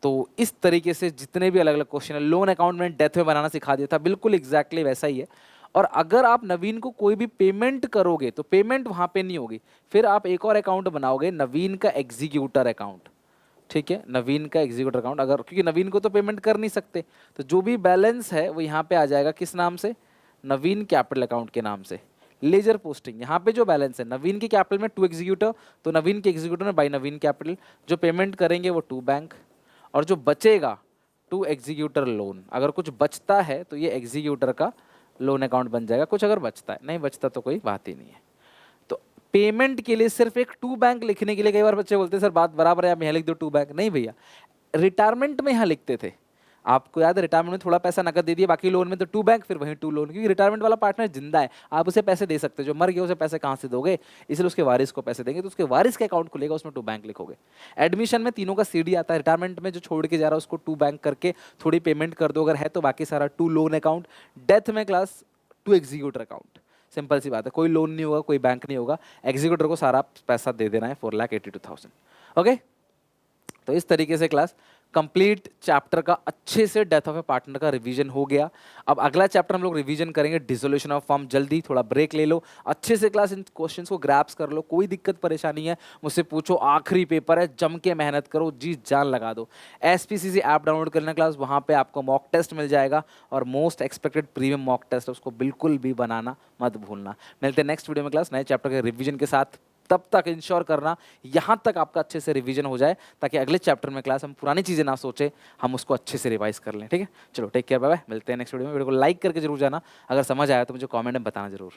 तो इस तरीके से जितने भी अलग अलग क्वेश्चन है, लोन अकाउंट में डेथ में बनाना सिखा दिया था, बिल्कुल एग्जैक्टली वैसा ही है। और अगर आप नवीन को कोई भी पेमेंट करोगे तो पेमेंट वहाँ पे नहीं होगी, फिर आप एक और अकाउंट बनाओगे, नवीन का एग्जीक्यूटर अकाउंट, ठीक है, नवीन का एग्जीक्यूटर अकाउंट। अगर क्योंकि नवीन को तो पेमेंट कर नहीं सकते, तो जो भी बैलेंस है वो यहाँ पे आ जाएगा, किस नाम से, नवीन कैपिटल अकाउंट के नाम से। लेजर पोस्टिंग, यहाँ पे जो बैलेंस है नवीन के कैपिटल में 2 एग्जीक्यूटर, तो नवीन के एग्जीक्यूटर में बाई नवीन कैपिटल, जो पेमेंट करेंगे वो 2 बैंक, और जो बचेगा 2 एग्जीक्यूटर लोन। अगर कुछ बचता है तो ये एग्जीक्यूटर का लोन अकाउंट बन जाएगा, कुछ अगर बचता है, नहीं बचता तो कोई बात ही नहीं है। तो पेमेंट के लिए सिर्फ एक 2 बैंक लिखने के लिए कई बार बच्चे बोलते हैं सर बात बराबर है, आप यहाँ लिख दो 2 बैंक, नहीं भैया, रिटायरमेंट में यहाँ लिखते थे, आपको याद है, रिटायरमेंट में थोड़ा पैसा नकद दे दिया, बाकी लोन में तो 2 बैंक, फिर वहीं 2 लोन, क्योंकि रिटायरमेंट वाला पार्टनर जिंदा है, आप उसे पैसे दे सकते हो, जो मर गया उसे पैसे कहाँ से दोगे, इसलिए उसके वारिस को पैसे देंगे, तो उसके वारिस का अकाउंट खुलेगा, उसमें 2 बैंक लिखोगे। एडमिशन में तीनों का CD आता है, रिटायरमेंट में जो छोड़ के जा रहा है उसको 2 बैंक करके थोड़ी पेमेंट कर दो अगर है तो, बाकी सारा 2 लोन अकाउंट। डेथ में क्लास 2 एग्जीक्यूटर अकाउंट, सिंपल सी बात है, कोई लोन नहीं होगा, कोई बैंक नहीं होगा, एग्जीक्यूटर को सारा पैसा दे देना है, 4,82,000। ओके, तो इस तरीके से क्लास कंप्लीट चैप्टर का अच्छे से डेथ ऑफ ए पार्टनर का रिवीजन हो गया। अब अगला चैप्टर हम लोग रिवीजन करेंगे डिसोल्यूशन ऑफ फर्म। जल्दी थोड़ा ब्रेक ले लो, अच्छे से क्लास इन क्वेश्चंस को ग्रैप्स कर लो, कोई दिक्कत परेशानी है मुझसे पूछो, आखिरी पेपर है, जम के मेहनत करो, जी जान लगा दो। SPCC ऐप डाउनलोड कर लेना क्लास, वहाँ पे आपको मॉक टेस्ट मिल जाएगा, और most expected premium mock test है, उसको बिल्कुल भी बनाना मत भूलना। मिलते हैं नेक्स्ट वीडियो में क्लास नए चैप्टर के रिवीजन के साथ, तब तक इंश्योर करना यहाँ तक आपका अच्छे से रिवीजन हो जाए, ताकि अगले चैप्टर में क्लास हम पुरानी चीज़ें ना सोचे, हम उसको अच्छे से रिवाइज कर लें, ठीक है। चलो टेक केयर, बाय बाय, मिलते हैं नेक्स्ट वीडियो में। वीडियो को लाइक करके जरूर जाना, अगर समझ आया तो मुझे कमेंट में बताना जरूर।